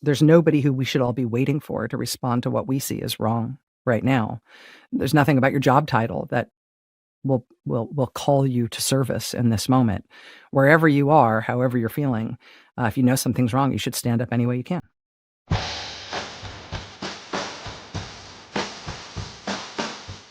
There's nobody who we should all be waiting for to respond to what we see as wrong right now. There's nothing about your job title that will call you to service in this moment. Wherever you are, however you're feeling, if you know something's wrong, you should stand up any way you can.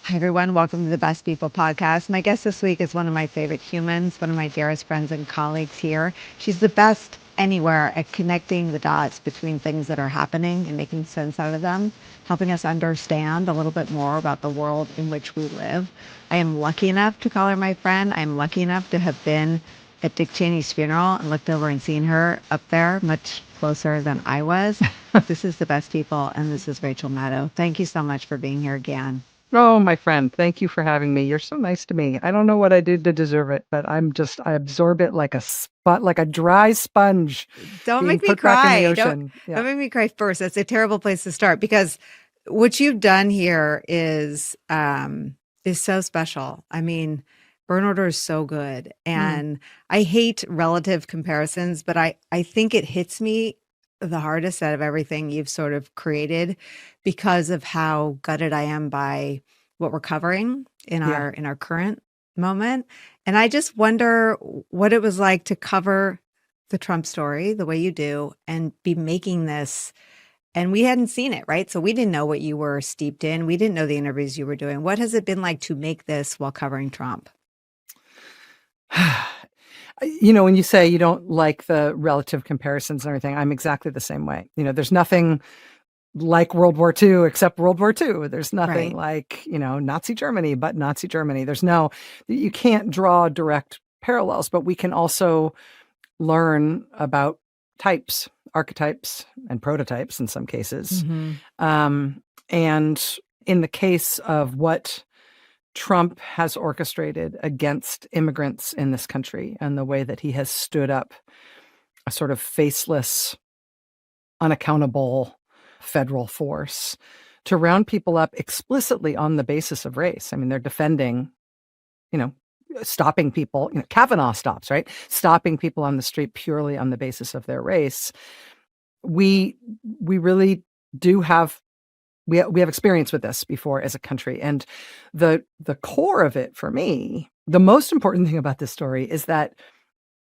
Hi, everyone. Welcome to the Best People podcast. My guest this week is one of my favorite humans, one of my dearest friends and colleagues here. She's the best anywhere at connecting the dots between things that are happening and making sense out of them, helping us understand a little bit more about the world in which we live. I am lucky enough to call her my friend. I'm lucky enough to have been at Dick Cheney's funeral and looked over and seen her up there much closer than I was. This is the Best People, and this is Rachel Maddow. Thank you so much for being here again. Oh, my friend, thank you for having me. You're so nice to me. I don't know what I did to deserve it, but I absorb it like a dry sponge. Don't make me cry. Don't make me cry first. That's a terrible place to start, because what you've done here is so special. I mean, Burn Order is so good. And I hate relative comparisons, but I think it hits me the hardest out of everything you've sort of created, because of how gutted I am by what we're covering in our current moment. And I just wonder what it was like to cover the Trump story the way you do and be making this. And we hadn't seen it, right? So we didn't know what you were steeped in. We didn't know the interviews you were doing. What has it been like to make this while covering Trump? When you say you don't like the relative comparisons and everything, I'm exactly the same way. There's nothing like World War II except World War II. There's nothing like, Nazi Germany, but Nazi Germany. You can't draw direct parallels, but we can also learn about types, archetypes, and prototypes in some cases. And in the case of what Trump has orchestrated against immigrants in this country, and the way that he has stood up a sort of faceless, unaccountable federal force to round people up explicitly on the basis of race. I mean, they're defending, stopping people, Kavanaugh stops, right? Stopping people on the street purely on the basis of their race. We really do have we have experience with this before as a country. And the core of it for me, the most important thing about this story is that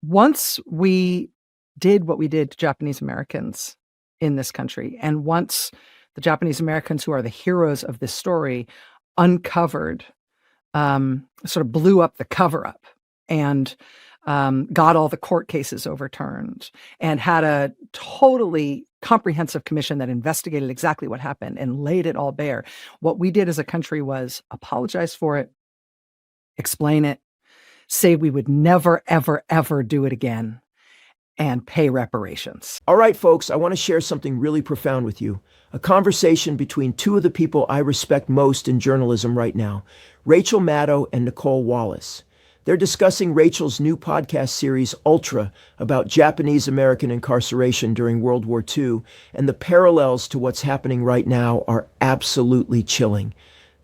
once we did what we did to Japanese Americans in this country, and once the Japanese Americans who are the heroes of this story uncovered, sort of blew up the cover up and got all the court cases overturned and had a totally comprehensive commission that investigated exactly what happened and laid it all bare. What we did as a country was apologize for it, explain it, say we would never, ever, ever do it again, and pay reparations. All right, folks, I want to share something really profound with you. A conversation between two of the people I respect most in journalism right now, Rachel Maddow and Nicolle Wallace. They're discussing Rachel's new podcast series, Ultra, about Japanese American incarceration during World War II, and the parallels to what's happening right now are absolutely chilling.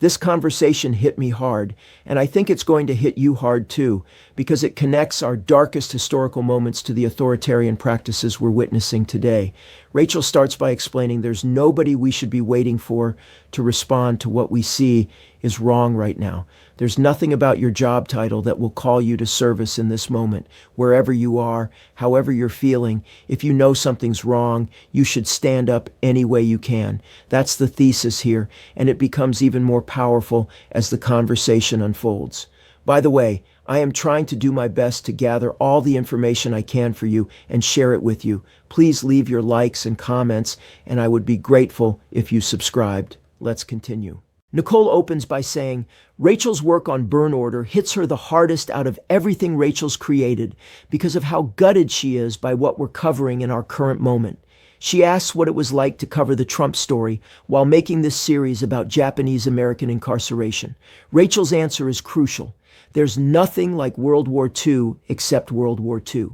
This conversation hit me hard, and I think it's going to hit you hard too, because it connects our darkest historical moments to the authoritarian practices we're witnessing today. Rachel starts by explaining there's nobody we should be waiting for to respond to what we see is wrong right now. There's nothing about your job title that will call you to service in this moment. Wherever you are, however you're feeling, if you know something's wrong, you should stand up any way you can. That's the thesis here, and it becomes even more powerful as the conversation unfolds. By the way, I am trying to do my best to gather all the information I can for you and share it with you. Please leave your likes and comments, and I would be grateful if you subscribed. Let's continue. Nicolle opens by saying, Rachel's work on Burn Order hits her the hardest out of everything Rachel's created because of how gutted she is by what we're covering in our current moment. She asks what it was like to cover the Trump story while making this series about Japanese American incarceration. Rachel's answer is crucial. There's nothing like World War II except World War II.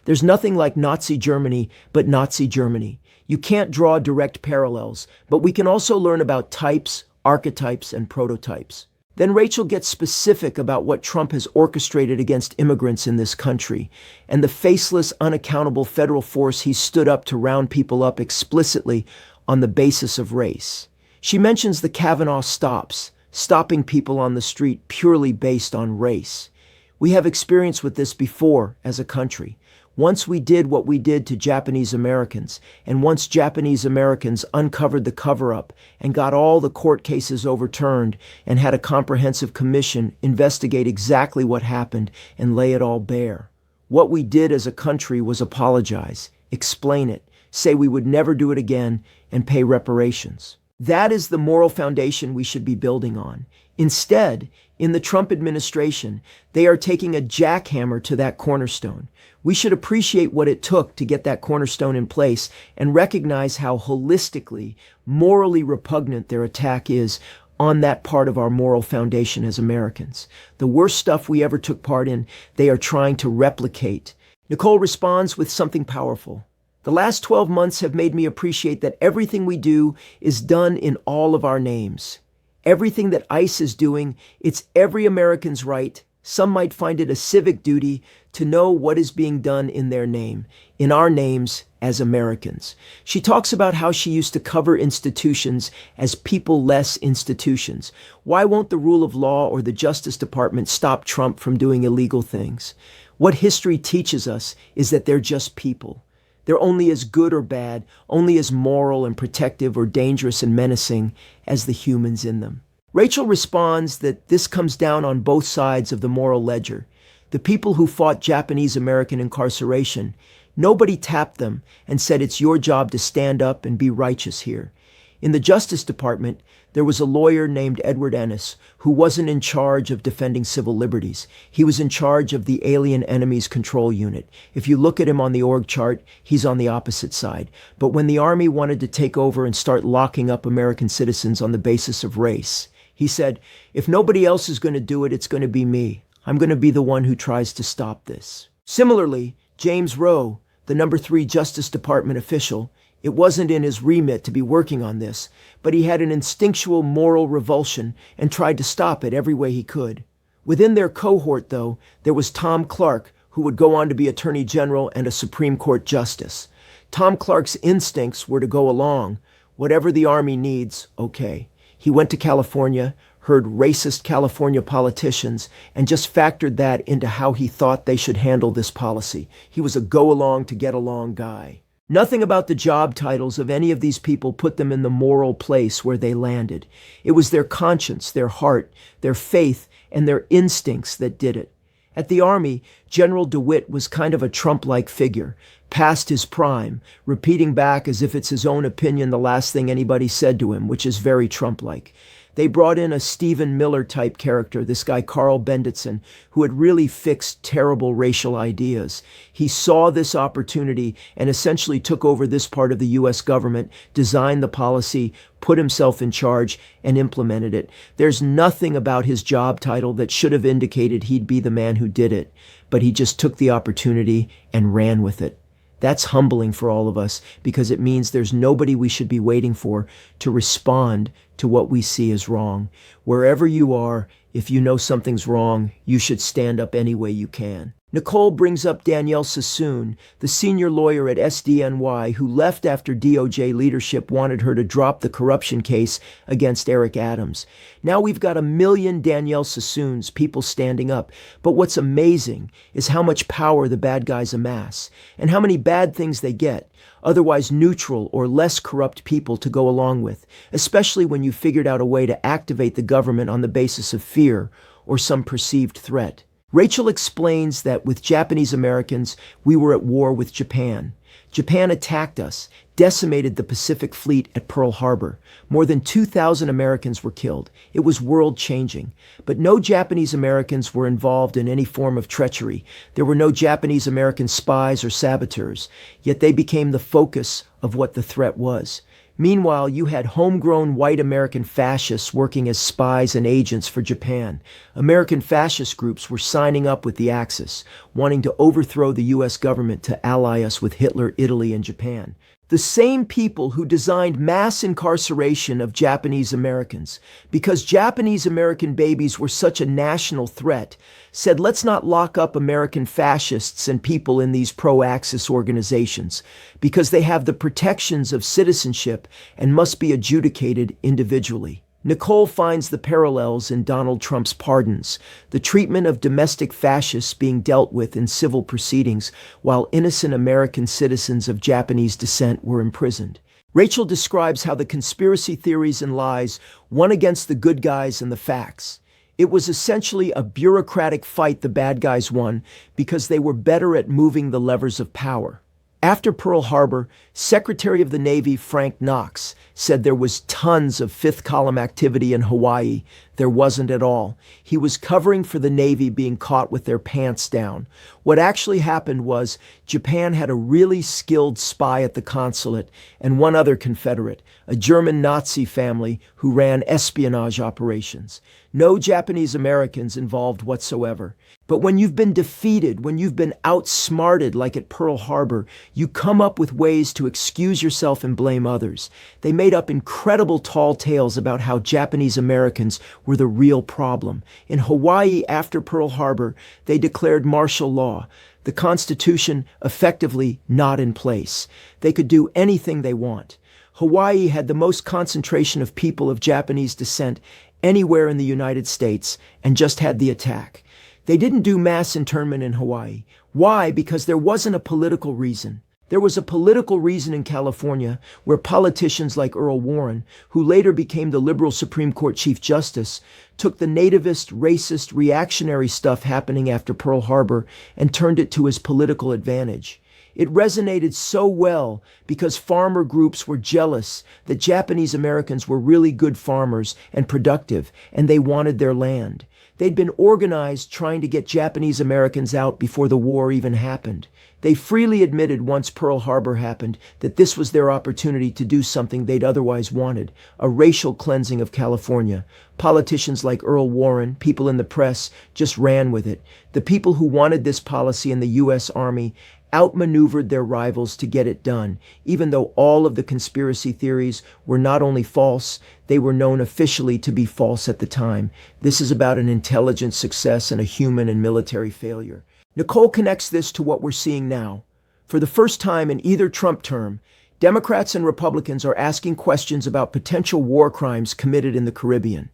There's nothing like Nazi Germany but Nazi Germany. You can't draw direct parallels, but we can also learn about types, archetypes, and prototypes. Then Rachel gets specific about what Trump has orchestrated against immigrants in this country and the faceless, unaccountable federal force he stood up to round people up explicitly on the basis of race. She mentions the Kavanaugh stops, stopping people on the street purely based on race. We have experience with this before as a country. Once we did what we did to Japanese Americans, and once Japanese Americans uncovered the cover-up and got all the court cases overturned and had a comprehensive commission investigate exactly what happened and lay it all bare. What we did as a country was apologize, explain it, say we would never do it again, and pay reparations. That is the moral foundation we should be building on. Instead, in the Trump administration, they are taking a jackhammer to that cornerstone. We should appreciate what it took to get that cornerstone in place and recognize how holistically, morally repugnant their attack is on that part of our moral foundation as Americans. The worst stuff we ever took part in, they are trying to replicate. Nicolle responds with something powerful. The last 12 months have made me appreciate that everything we do is done in all of our names. Everything that ICE is doing, it's every American's right. Some might find it a civic duty to know what is being done in their name, in our names as Americans. She talks about how she used to cover institutions as people-less institutions. Why won't the rule of law or the Justice Department stop Trump from doing illegal things? What history teaches us is that they're just people. They're only as good or bad, only as moral and protective or dangerous and menacing as the humans in them. Rachel responds that this comes down on both sides of the moral ledger. The people who fought Japanese American incarceration, nobody tapped them and said it's your job to stand up and be righteous here. In the Justice Department, there was a lawyer named Edward Ennis who wasn't in charge of defending civil liberties. He was in charge of the Alien Enemies Control Unit. If you look at him on the org chart, he's on the opposite side. But when the Army wanted to take over and start locking up American citizens on the basis of race, he said, if nobody else is going to do it, it's going to be me. I'm going to be the one who tries to stop this. Similarly, James Rowe, the number 3 Justice Department official, it wasn't in his remit to be working on this, but he had an instinctual moral revulsion and tried to stop it every way he could. Within their cohort, though, there was Tom Clark, who would go on to be Attorney General and a Supreme Court Justice. Tom Clark's instincts were to go along. Whatever the Army needs, okay. He went to California, heard racist California politicians, and just factored that into how he thought they should handle this policy. He was a go-along-to-get-along guy. Nothing about the job titles of any of these people put them in the moral place where they landed. It was their conscience, their heart, their faith, and their instincts that did it. At the Army, General DeWitt was kind of a Trump-like figure, past his prime, repeating back as if it's his own opinion the last thing anybody said to him, which is very Trump-like. They brought in a Stephen Miller-type character, this guy Carl Benditson, who had really fixed terrible racial ideas. He saw this opportunity and essentially took over this part of the U.S. government, designed the policy, put himself in charge, and implemented it. There's nothing about his job title that should have indicated he'd be the man who did it, but he just took the opportunity and ran with it. That's humbling for all of us because it means there's nobody we should be waiting for to respond to what we see as wrong. Wherever you are, if you know something's wrong, you should stand up any way you can. Nicolle brings up Danielle Sassoon, the senior lawyer at SDNY who left after DOJ leadership wanted her to drop the corruption case against Eric Adams. Now we've got 1 million Danielle Sassoons, people standing up. But what's amazing is how much power the bad guys amass and how many bad things they get, otherwise neutral or less corrupt people to go along with, especially when you figured out a way to activate the government on the basis of fear or some perceived threat. Rachel explains that with Japanese Americans, we were at war with Japan. Japan attacked us, decimated the Pacific Fleet at Pearl Harbor. More than 2,000 Americans were killed. It was world-changing. But no Japanese Americans were involved in any form of treachery. There were no Japanese American spies or saboteurs. Yet they became the focus of what the threat was. Meanwhile, you had homegrown white American fascists working as spies and agents for Japan. American fascist groups were signing up with the Axis, wanting to overthrow the U.S. government to ally us with Hitler, Italy, and Japan. The same people who designed mass incarceration of Japanese Americans, because Japanese American babies were such a national threat, said let's not lock up American fascists and people in these pro-Axis organizations, because they have the protections of citizenship and must be adjudicated individually. Nicolle finds the parallels in Donald Trump's pardons, the treatment of domestic fascists being dealt with in civil proceedings, while innocent American citizens of Japanese descent were imprisoned. Rachel describes how the conspiracy theories and lies won against the good guys and the facts. It was essentially a bureaucratic fight the bad guys won because they were better at moving the levers of power. After Pearl Harbor, Secretary of the Navy Frank Knox said there was tons of fifth column activity in Hawaii. There wasn't at all. He was covering for the Navy being caught with their pants down. What actually happened was Japan had a really skilled spy at the consulate and one other Confederate, a German Nazi family who ran espionage operations. No Japanese Americans involved whatsoever. But when you've been defeated, when you've been outsmarted like at Pearl Harbor, you come up with ways to excuse yourself and blame others. They made up incredible tall tales about how Japanese Americans were the real problem. In Hawaii after Pearl Harbor, they declared martial law, the Constitution effectively not in place. They could do anything they want. Hawaii had the most concentration of people of Japanese descent anywhere in the United States and just had the attack. They didn't do mass internment in Hawaii. Why? Because there wasn't a political reason. There was a political reason in California where politicians like Earl Warren, who later became the liberal Supreme Court Chief Justice, took the nativist, racist, reactionary stuff happening after Pearl Harbor and turned it to his political advantage. It resonated so well because farmer groups were jealous that Japanese Americans were really good farmers and productive, and they wanted their land. They'd been organized trying to get Japanese Americans out before the war even happened. They freely admitted once Pearl Harbor happened that this was their opportunity to do something they'd otherwise wanted, a racial cleansing of California. Politicians like Earl Warren, people in the press, just ran with it. The people who wanted this policy in the U.S. Army outmaneuvered their rivals to get it done, even though all of the conspiracy theories were not only false, they were known officially to be false at the time. This is about an intelligence success and a human and military failure. Nicolle connects this to what we're seeing now. For the first time in either Trump term, Democrats and Republicans are asking questions about potential war crimes committed in the Caribbean.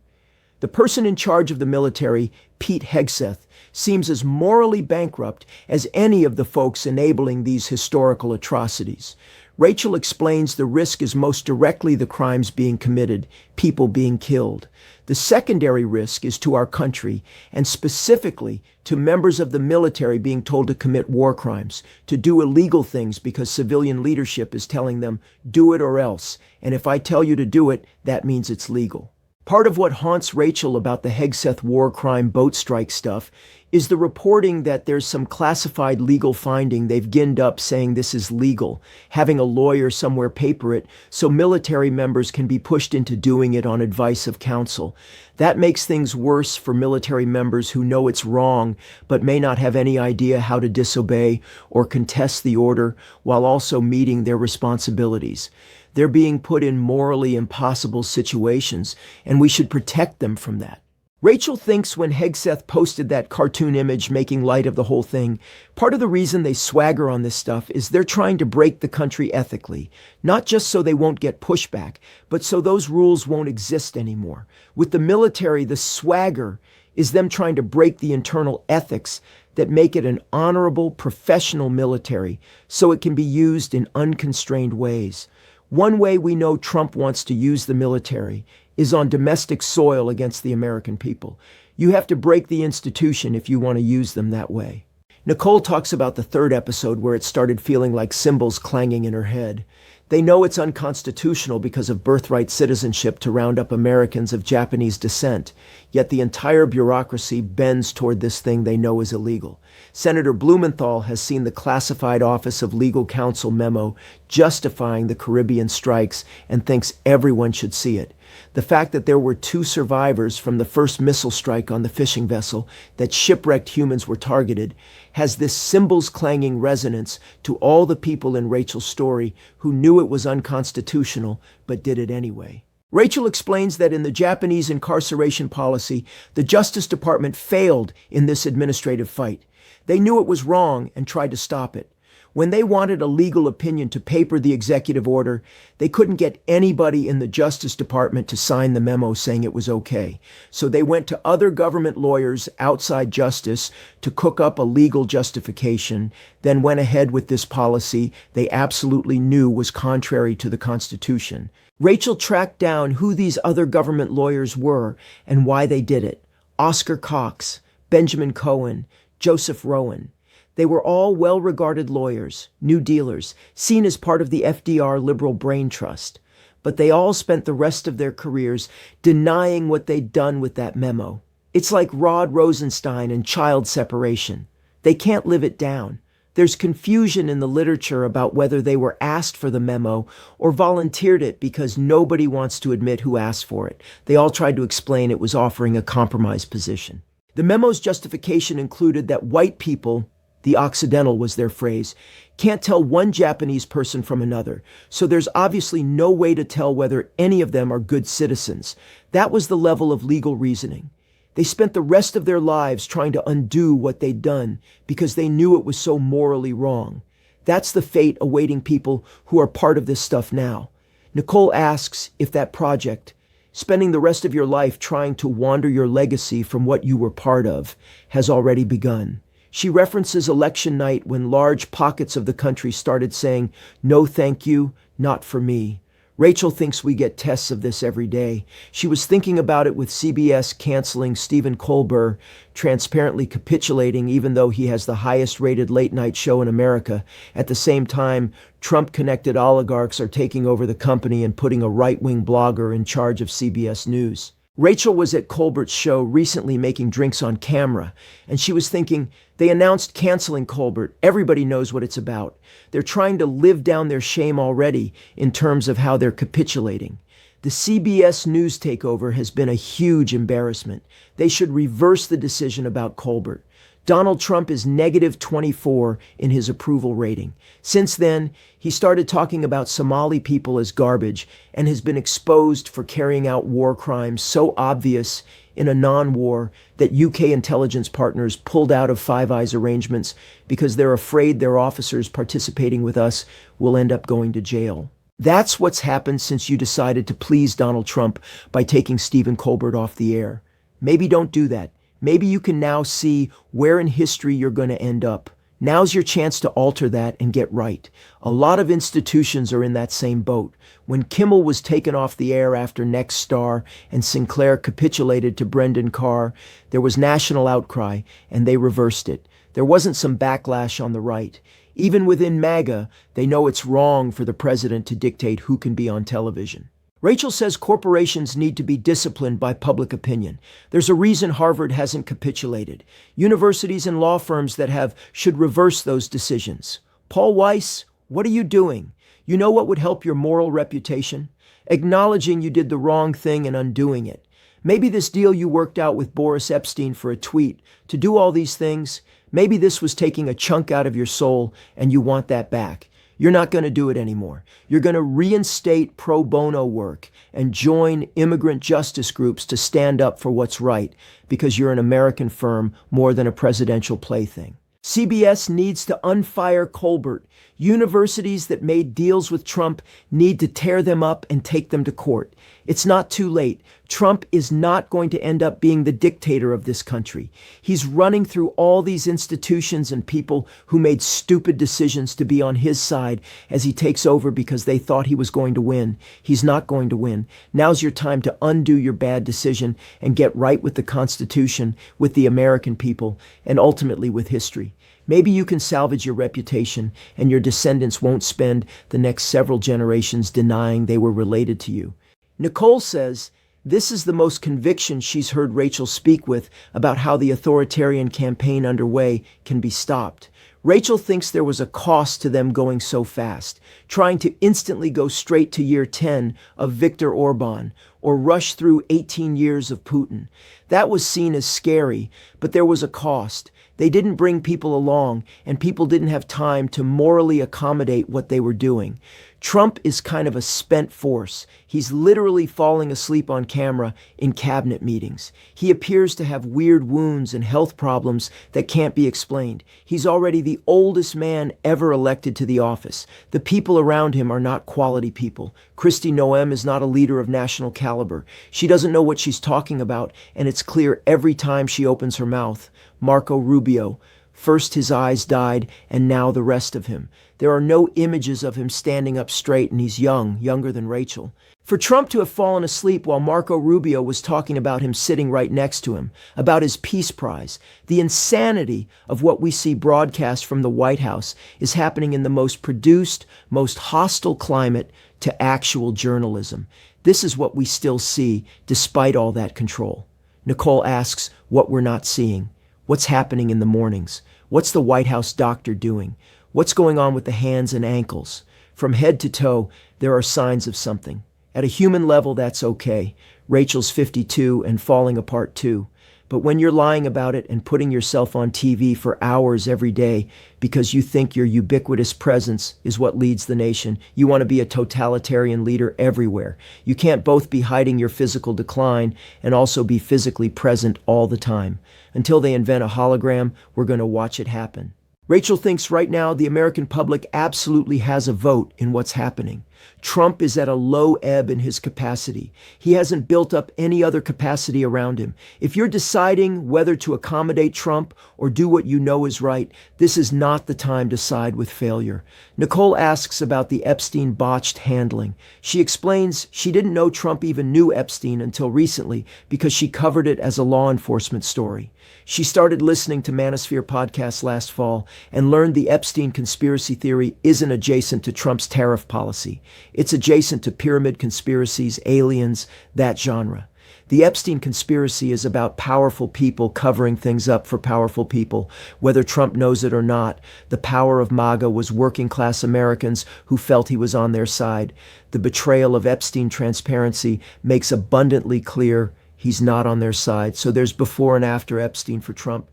The person in charge of the military, Pete Hegseth, seems as morally bankrupt as any of the folks enabling these historical atrocities. Rachel explains the risk is most directly the crimes being committed, people being killed. The secondary risk is to our country, and specifically to members of the military being told to commit war crimes, to do illegal things because civilian leadership is telling them, do it or else, and if I tell you to do it, that means it's legal. Part of what haunts Rachel about the Hegseth war crime boat strike stuff is the reporting that there's some classified legal finding they've ginned up saying this is legal, having a lawyer somewhere paper it so military members can be pushed into doing it on advice of counsel. That makes things worse for military members who know it's wrong but may not have any idea how to disobey or contest the order while also meeting their responsibilities. They're being put in morally impossible situations, and we should protect them from that. Rachel thinks when Hegseth posted that cartoon image making light of the whole thing, part of the reason they swagger on this stuff is they're trying to break the country ethically, not just so they won't get pushback, but so those rules won't exist anymore. With the military, the swagger is them trying to break the internal ethics that make it an honorable, professional military so it can be used in unconstrained ways. One way we know Trump wants to use the military is on domestic soil against the American people. You have to break the institution if you want to use them that way. Nicolle talks about the third episode where it started feeling like cymbals clanging in her head. They know it's unconstitutional because of birthright citizenship to round up Americans of Japanese descent, yet the entire bureaucracy bends toward this thing they know is illegal. Senator Blumenthal has seen the classified Office of Legal Counsel memo justifying the Caribbean strikes and thinks everyone should see it. The fact that there were 2 survivors from the first missile strike on the fishing vessel that shipwrecked humans were targeted has this cymbals-clanging resonance to all the people in Rachel's story who knew it was unconstitutional but did it anyway. Rachel explains that in the Japanese incarceration policy, the Justice Department failed in this administrative fight. They knew it was wrong and tried to stop it. When they wanted a legal opinion to paper the executive order, they couldn't get anybody in the Justice Department to sign the memo saying it was okay. So they went to other government lawyers outside justice to cook up a legal justification, then went ahead with this policy they absolutely knew was contrary to the Constitution. Rachel tracked down who these other government lawyers were and why they did it. Oscar Cox, Benjamin Cohen, Joseph Rowan. They were all well-regarded lawyers, New Dealers, seen as part of the FDR liberal brain trust. But they all spent the rest of their careers denying what they'd done with that memo. It's like Rod Rosenstein and child separation. They can't live it down. There's confusion in the literature about whether they were asked for the memo or volunteered it because nobody wants to admit who asked for it. They all tried to explain it was offering a compromise position. The memo's justification included that white people, the Occidental was their phrase, can't tell one Japanese person from another, so there's obviously no way to tell whether any of them are good citizens. That was the level of legal reasoning. They spent the rest of their lives trying to undo what they'd done because they knew it was so morally wrong. That's the fate awaiting people who are part of this stuff now. Nicolle asks if that project, spending the rest of your life trying to wander your legacy from what you were part of, has already begun. She references election night when large pockets of the country started saying, "No thank you, not for me." Rachel thinks we get tests of this every day. She was thinking about it with CBS canceling Stephen Colbert, transparently capitulating even though he has the highest-rated late-night show in America. At the same time, Trump-connected oligarchs are taking over the company and putting a right-wing blogger in charge of CBS News. Rachel was at Colbert's show recently making drinks on camera, and she was thinking, they announced canceling Colbert. Everybody knows what it's about. They're trying to live down their shame already in terms of how they're capitulating. The CBS News takeover has been a huge embarrassment. They should reverse the decision about Colbert. Donald Trump is -24 in his approval rating. Since then, he started talking about Somali people as garbage and has been exposed for carrying out war crimes so obvious in a non-war that UK intelligence partners pulled out of Five Eyes arrangements because they're afraid their officers participating with us will end up going to jail. That's what's happened since you decided to please Donald Trump by taking Stephen Colbert off the air. Maybe don't do that. Maybe you can now see where in history you're going to end up. Now's your chance to alter that and get right. A lot of institutions are in that same boat. When Kimmel was taken off the air after Next Star and Sinclair capitulated to Brendan Carr, there was national outcry, and they reversed it. There wasn't some backlash on the right. Even within MAGA, they know it's wrong for the president to dictate who can be on television. Rachel says corporations need to be disciplined by public opinion. There's a reason Harvard hasn't capitulated. Universities and law firms that have should reverse those decisions. Paul Weiss, what are you doing? You know what would help your moral reputation? Acknowledging you did the wrong thing and undoing it. Maybe this deal you worked out with Boris Epstein for a tweet, to do all these things, maybe this was taking a chunk out of your soul and you want that back. You're not going to do it anymore. You're going to reinstate pro bono work and join immigrant justice groups to stand up for what's right because you're an American firm more than a presidential plaything. CBS needs to unfire Colbert. Universities that made deals with Trump need to tear them up and take them to court. It's not too late. Trump is not going to end up being the dictator of this country. He's running through all these institutions and people who made stupid decisions to be on his side as he takes over because they thought he was going to win. He's not going to win. Now's your time to undo your bad decision and get right with the Constitution, with the American people, and ultimately with history. Maybe you can salvage your reputation and your descendants won't spend the next several generations denying they were related to you. Nicolle says this is the most conviction she's heard Rachel speak with about how the authoritarian campaign underway can be stopped. Rachel thinks there was a cost to them going so fast, trying to instantly go straight to year 10 of Viktor Orban or rush through 18 years of Putin. That was seen as scary, but there was a cost. They didn't bring people along, and people didn't have time to morally accommodate what they were doing. Trump is kind of a spent force. He's literally falling asleep on camera in cabinet meetings. He appears to have weird wounds and health problems that can't be explained. He's already the oldest man ever elected to the office. The people around him are not quality people. Kristi Noem is not a leader of national caliber. She doesn't know what she's talking about, and it's clear every time she opens her mouth. Marco Rubio. First his eyes died, and now the rest of him. There are no images of him standing up straight, and he's young, younger than Rachel. For Trump to have fallen asleep while Marco Rubio was talking about him sitting right next to him, about his Peace Prize, the insanity of what we see broadcast from the White House is happening in the most produced, most hostile climate to actual journalism. This is what we still see despite all that control. Nicolle asks what we're not seeing. What's happening in the mornings? What's the White House doctor doing? What's going on with the hands and ankles? From head to toe, there are signs of something. At a human level, that's okay. Rachel's 52 and falling apart too. But when you're lying about it and putting yourself on TV for hours every day because you think your ubiquitous presence is what leads the nation, you want to be a totalitarian leader everywhere. You can't both be hiding your physical decline and also be physically present all the time. Until they invent a hologram, we're going to watch it happen. Rachel thinks right now the American public absolutely has a vote in what's happening. Trump is at a low ebb in his capacity. He hasn't built up any other capacity around him. If you're deciding whether to accommodate Trump or do what you know is right, this is not the time to side with failure. Nicolle asks about the Epstein botched handling. She explains she didn't know Trump even knew Epstein until recently because she covered it as a law enforcement story. She started listening to Manosphere podcasts last fall and learned the Epstein conspiracy theory isn't adjacent to Trump's tariff policy. It's adjacent to pyramid conspiracies, aliens, that genre. The Epstein conspiracy is about powerful people covering things up for powerful people, whether Trump knows it or not. The power of MAGA was working class Americans who felt he was on their side. The betrayal of Epstein transparency makes abundantly clear he's not on their side. So there's before and after Epstein for Trump.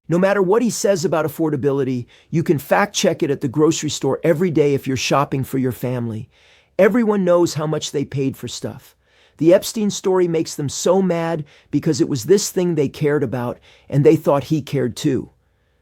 No matter what he says about affordability, you can fact check it at the grocery store every day if you're shopping for your family. Everyone knows how much they paid for stuff. The Epstein story makes them so mad because it was this thing they cared about and they thought he cared too.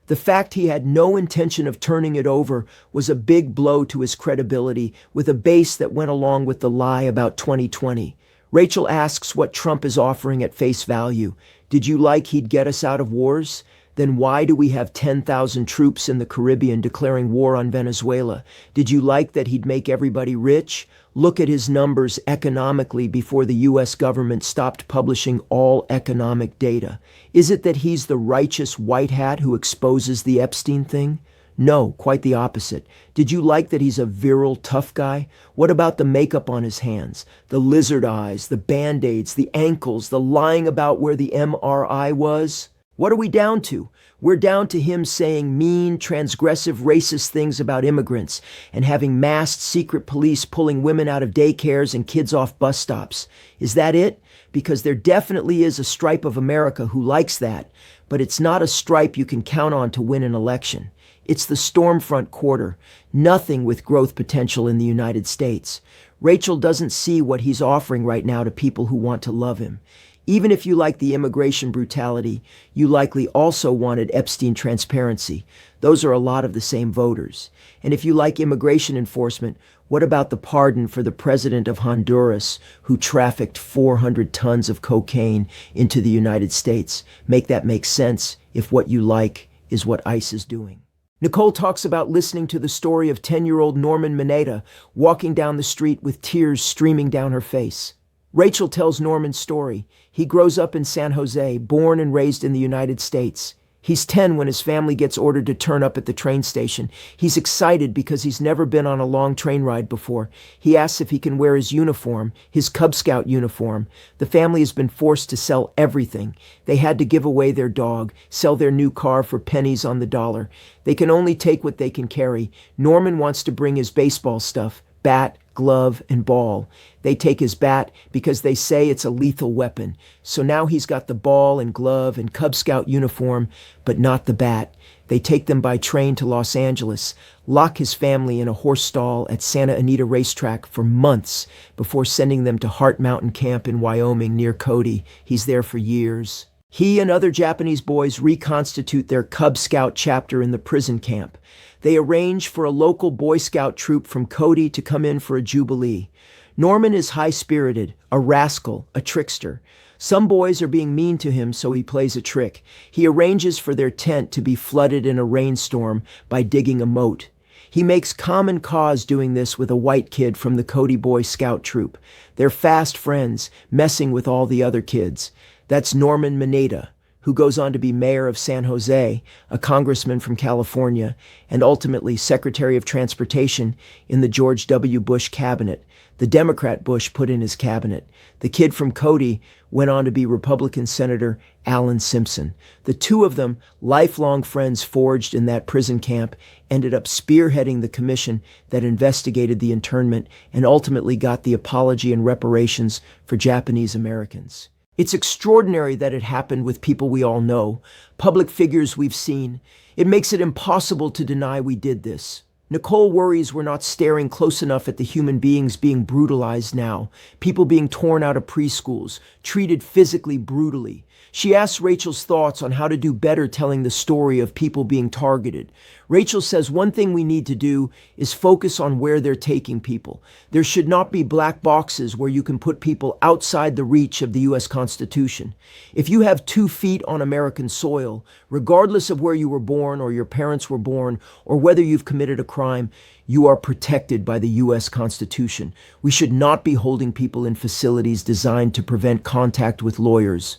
The fact he had no intention of turning it over was a big blow to his credibility with a base that went along with the lie about 2020. Rachel asks what Trump is offering at face value. Did you like he'd get us out of wars? Then why do we have 10,000 troops in the Caribbean declaring war on Venezuela? Did you like that he'd make everybody rich? Look at his numbers economically before the U.S. government stopped publishing all economic data. Is it that he's the righteous white hat who exposes the Epstein thing? No, quite the opposite. Did you like that he's a virile, tough guy? What about the makeup on his hands? The lizard eyes, the Band-Aids, the ankles, the lying about where the MRI was? What are we down to? We're down to him saying mean, transgressive, racist things about immigrants and having masked secret police pulling women out of daycares and kids off bus stops. Is that it? Because there definitely is a stripe of America who likes that, but it's not a stripe you can count on to win an election. It's the Stormfront quarter, nothing with growth potential in the United States. Rachel doesn't see what he's offering right now to people who want to love him. Even if you like the immigration brutality, you likely also wanted Epstein transparency. Those are a lot of the same voters. And if you like immigration enforcement, what about the pardon for the president of Honduras who trafficked 400 tons of cocaine into the United States? Make that make sense if what you like is what ICE is doing. Nicolle talks about listening to the story of 10-year-old Norman Mineta walking down the street with tears streaming down her face. Rachel tells Norman's story. He grows up in San Jose, born and raised in the United States. He's 10 when his family gets ordered to turn up at the train station. He's excited because he's never been on a long train ride before. He asks if he can wear his uniform, his Cub Scout uniform. The family has been forced to sell everything. They had to give away their dog, sell their new car for pennies on the dollar. They can only take what they can carry. Norman wants to bring his baseball stuff, bat, glove, and ball. They take his bat because they say it's a lethal weapon. So now he's got the ball and glove and Cub Scout uniform, but not the bat. They take them by train to Los Angeles, lock his family in a horse stall at Santa Anita Racetrack for months before sending them to Heart Mountain Camp in Wyoming near Cody. He's there for years. He and other Japanese boys reconstitute their Cub Scout chapter in the prison camp. They arrange for a local Boy Scout troop from Cody to come in for a jubilee. Norman is high-spirited, a rascal, a trickster. Some boys are being mean to him, so he plays a trick. He arranges for their tent to be flooded in a rainstorm by digging a moat. He makes common cause doing this with a white kid from the Cody Boy Scout troop. They're fast friends, messing with all the other kids. That's Norman Mineta, who goes on to be mayor of San Jose, a congressman from California, and ultimately Secretary of Transportation in the George W. Bush cabinet. The Democrat Bush put in his cabinet. The kid from Cody went on to be Republican Senator Alan Simpson. The two of them, lifelong friends forged in that prison camp, ended up spearheading the commission that investigated the internment and ultimately got the apology and reparations for Japanese Americans. It's extraordinary that it happened with people we all know, public figures we've seen. It makes it impossible to deny we did this. Nicolle worries we're not staring close enough at the human beings being brutalized now, people being torn out of preschools, treated physically brutally. She asks Rachel's thoughts on how to do better telling the story of people being targeted. Rachel says one thing we need to do is focus on where they're taking people. There should not be black boxes where you can put people outside the reach of the U.S. Constitution. If you have 2 feet on American soil, regardless of where you were born or your parents were born or whether you've committed a crime, you are protected by the U.S. Constitution. We should not be holding people in facilities designed to prevent contact with lawyers.